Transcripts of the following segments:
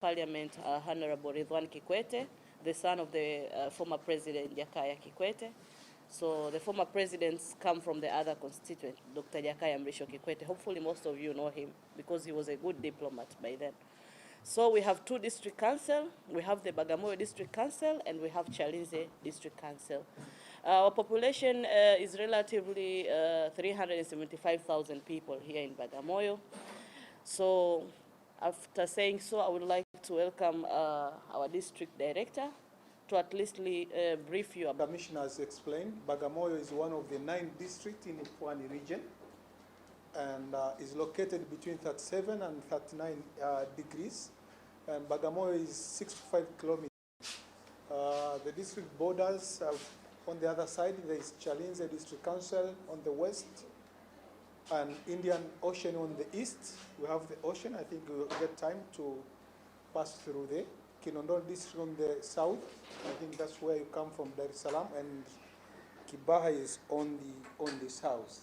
Parliament, Honorable Ridwan Kikwete, the son of the former President Jakaya Kikwete. So the former presidents come from the other constituent, Dr. Jakaya Mrisho Kikwete. Hopefully most of you know him because he was a good diplomat by then. So we have two district council. We have the Bagamoyo District Council and we have Chalinze District Council. Our population is relatively 375,000 people here in Bagamoyo. So after saying so, I would like to welcome our district director to at least brief you about. Commissioner has explained, Bagamoyo is one of the 9 districts in the Pwani region and is located between 37 and 39 degrees. And Bagamoyo is 65 kilometers. The district borders on the other side, there is Chalinze District Council on the west and Indian Ocean on the east. We have the ocean. I think we'll get time to pass through there. Kinondoni District on the south. I think that's where you come from, Dar es Salaam, and Kibaha is on the south.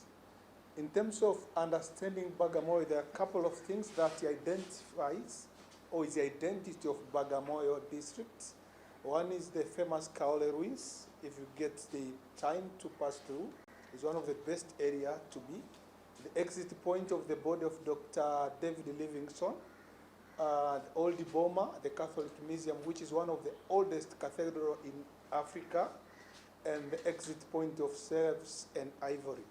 In terms of understanding Bagamoyo, there are a couple of things that identifies or is the identity of Bagamoyo district. One is the famous Kaole ruins. If you get the time to pass through, it's one of the best area to be. The exit point of the body of Dr. David Livingstone, the Old Boma, the Catholic Museum, which is one of the oldest cathedrals in Africa, and the exit point of Serfs and Ivory.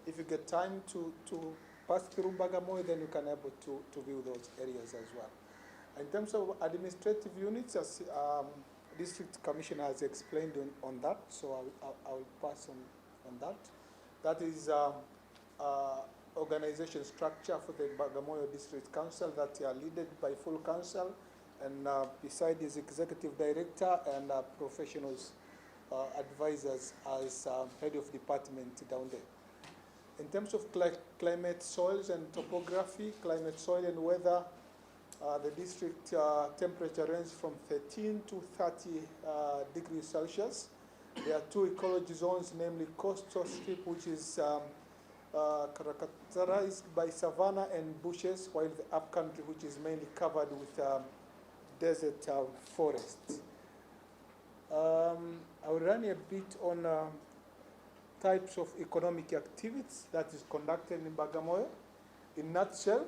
If you get time to pass through Bagamoyo, then you can able to view those areas as well. In terms of administrative units, as District Commissioner has explained on that, so I will pass on that. That is organization structure for the Bagamoyo District Council that are led by full council, and beside his executive director and professionals, advisors as head of department down there. In terms of climate, soils and topography, climate, soil and weather, the district temperature ranges from 13 to 30 degrees Celsius. There are 2 ecology zones, namely coastal strip, which is characterized by savanna and bushes, while the upcountry, which is mainly covered with desert forest. I will run a bit on types of economic activities that is conducted in Bagamoyo. In a nutshell,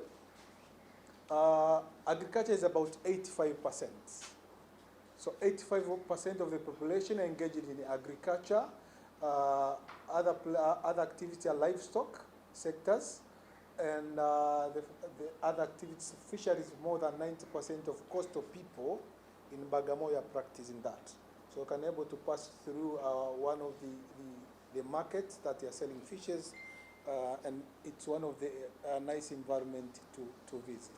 agriculture is about 85%. So 85% of the population engaged in agriculture. Other activities are livestock sectors, and the other activities, fisheries, more than 90% of coastal people in Bagamoyo are practicing that. So we can able to pass through one of the markets that are selling fishes, and it's one of the nice environment to visit.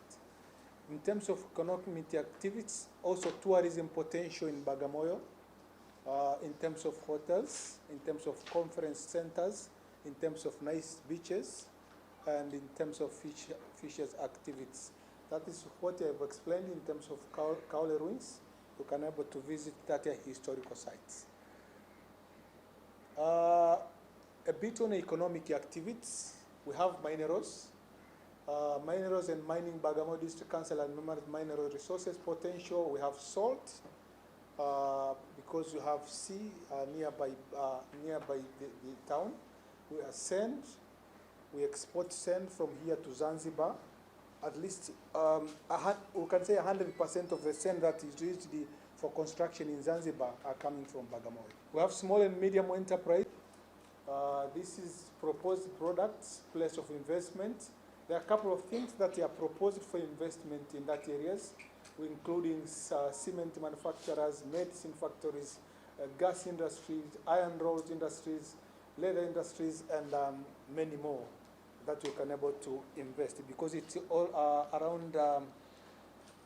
In terms of economic activities, also tourism potential in Bagamoyo, in terms of hotels, in terms of conference centers, in terms of nice beaches, and in terms of fishes activities. That is what I have explained in terms of Kaole ruins. You can able to visit that historical sites. A bit on economic activities, we have minerals. Minerals and mining, Bagamoyo District Council and mineral resources potential. We have salt, because you have sea nearby the town. We have sand. We export sand from here to Zanzibar. At least we can say 100% of the sand that is used for construction in Zanzibar are coming from Bagamoyo. We have small and medium enterprise. This is proposed products, place of investment. There are a couple of things that are proposed for investment in that areas, including cement manufacturers, medicine factories, gas industries, iron rods industries, leather industries, and many more that you can able to invest, because it's all around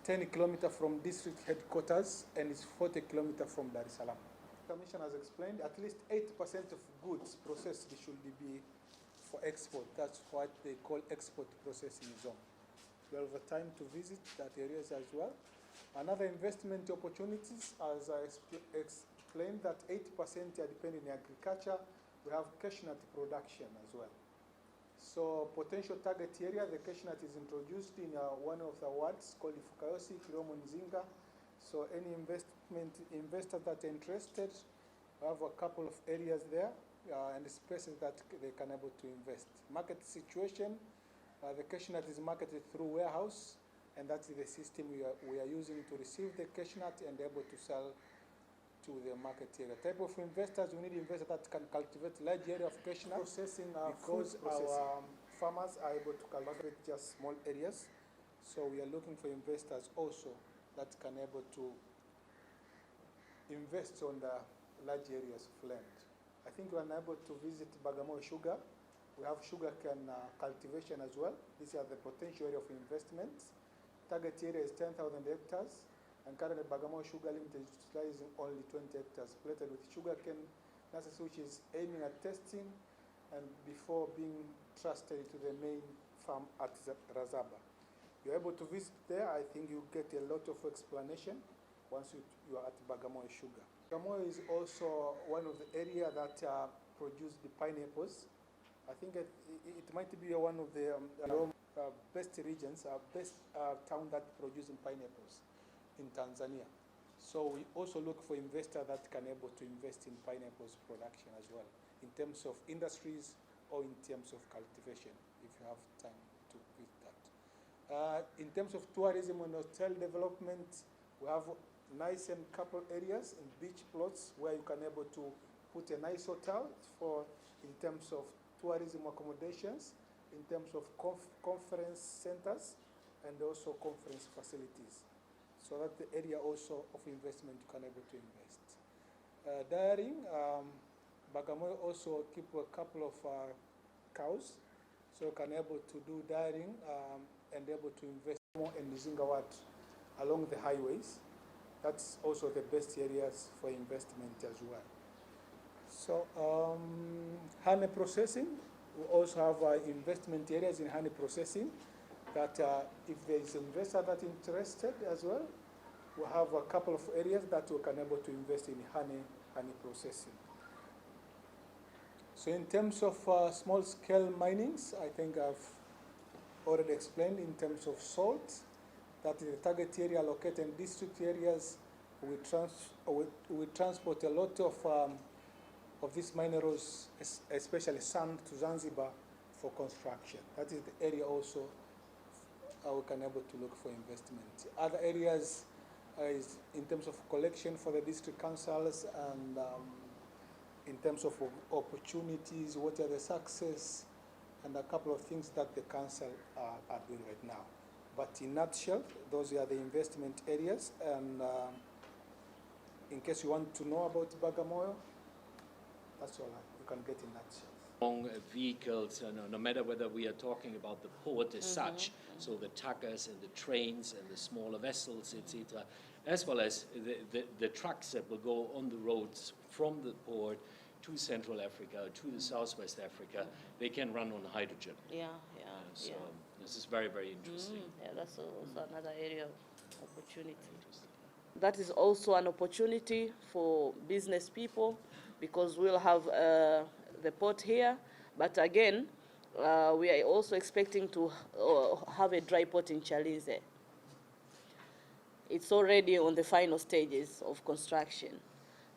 10 kilometers from district headquarters, and it's 40 kilometers from Dar es Salaam. The Commission has explained at least 80% of goods processed should be for export. That's what they call export processing zone. We have time to visit that areas as well. Another investment opportunities, as I explained, that 80% are depending on agriculture. We have cashew nut production as well. So potential target area, the cashewnut is introduced in one of the wards called Ifukayosi, Kiromo Nzinga. So any investors that are interested have a couple of areas there and spaces that they can able to invest. Market situation, the cashewnut is marketed through warehouse, and that's the system we are using to receive the cashewnut and able to sell to the market area. Type of investors, we need investors that can cultivate large area of cashewnut processing, because our farmers are able to cultivate just small areas. So we are looking for investors also that can able to invest on the large areas of land. I think we are able to visit Bagamoyo sugar. We have sugarcane cultivation as well. These are the potential area of investments. Target area is 10,000 hectares. And currently Bagamoyo Sugar Limited is utilizing only 20 hectares planted with sugarcane nursery, which is aiming at testing and before being trusted to the main farm at Razaba. You're able to visit there. I think you get a lot of explanation once you are at Bagamoyo Sugar. Bagamoyo is also one of the areas that produce the pineapples. I think it might be one of the best regions, best town that produces pineapples in Tanzania. So we also look for investors that can able to invest in pineapples production as well, in terms of industries or in terms of cultivation, if you have time to visit that. In terms of tourism and hotel development, we have nice and couple areas and beach plots where you can able to put a nice hotel for in terms of tourism accommodations, in terms of conference centers, and also conference facilities. So that's the area also of investment you can able to invest. Dairying, Bagamoyo also keep a couple of cows, so you can able to do dairying and able to invest more in Nzinga along the highways. That's also the best areas for investment as well. So honey processing, we also have investment areas in honey processing that if there is an investor that is interested as well, we have a couple of areas that we can able to invest in honey processing. So in terms of small-scale minings, I think I've already explained in terms of salt, that is the target area located in district areas. We transport a lot of these minerals, especially sand, to Zanzibar for construction. That is the area also we can able to look for investment. Other areas is in terms of collection for the district councils and in terms of opportunities, what are the success, and a couple of things that the council are doing right now. But in a nutshell, those are the investment areas. And in case you want to know about Bagamoyo, that's all you can get in a nutshell. Long vehicles, no matter whether we are talking about the port as such, so the tuggers and the trains and the smaller vessels, etc., as well as the trucks that will go on the roads from the port to Central Africa, to the Southwest Africa, they can run on hydrogen. So this is very, very interesting. Yeah, that's also another area of opportunity. That is also an opportunity for business people, because we'll have the port here, but again, we are also expecting to have a dry port in Chalinze. It's already on the final stages of construction.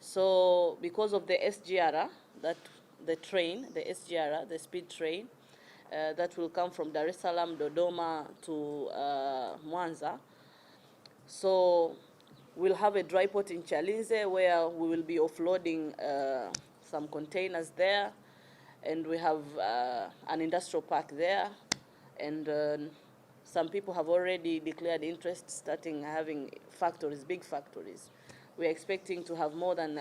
So because of the SGR, that the train, the SGR, the speed train, that will come from Dar es Salaam, Dodoma to Mwanza. So we'll have a dry port in Chalinze where we will be offloading some containers there, and we have an industrial park there, and some people have already declared interest starting having factories, big factories. We're expecting to have more than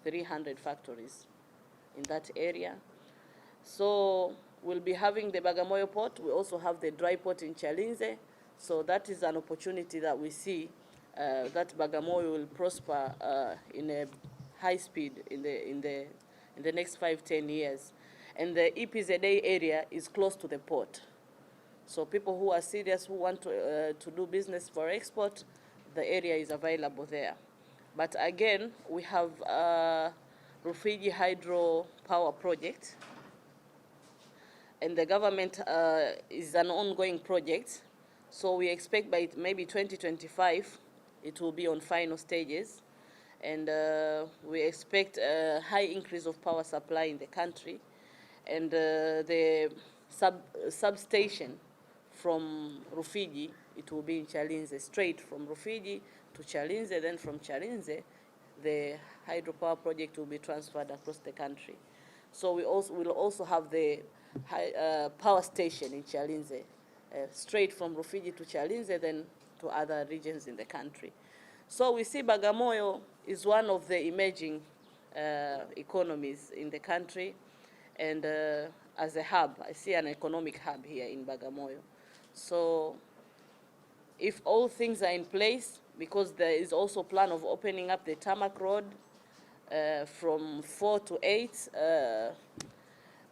300 factories in that area. So we'll be having the Bagamoyo port. We also have the dry port in Chalinze. So that is an opportunity that we see that Bagamoyo will prosper in a high speed in the next 5-10 years. And the EPZA area is close to the port. So people who are serious, who want to do business for export, the area is available there. But again, we have Rufiji Hydro Power Project. and the government is an ongoing project. So we expect by maybe 2025 it will be on final stages, and we expect a high increase of power supply in the country, and the substation from Rufiji, it will be in Chalinze, straight from Rufiji to Chalinze, then from Chalinze the hydropower project will be transferred across the country. So we will also have the power station in Chalinze, straight from Rufiji to Chalinze, then to other regions in the country. So we see Bagamoyo is one of the emerging economies in the country, and as a hub, I see an economic hub here in Bagamoyo. So if all things are in place, because there is also a plan of opening up the tarmac road from 4 to 8,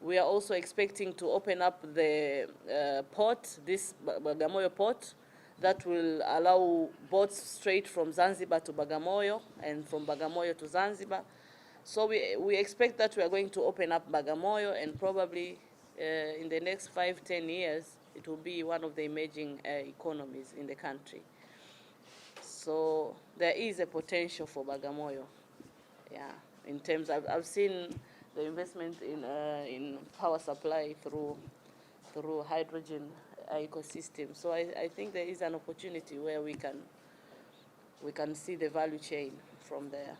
we are also expecting to open up the port, this Bagamoyo port, that will allow boats straight from Zanzibar to Bagamoyo and from Bagamoyo to Zanzibar. So we expect that we are going to open up Bagamoyo, and probably in the next 5-10 years, it will be one of the emerging economies in the country. So there is a potential for Bagamoyo. Yeah, in terms of, I've seen the investment in power supply through hydrogen ecosystem. So I think there is an opportunity where we can see the value chain from there.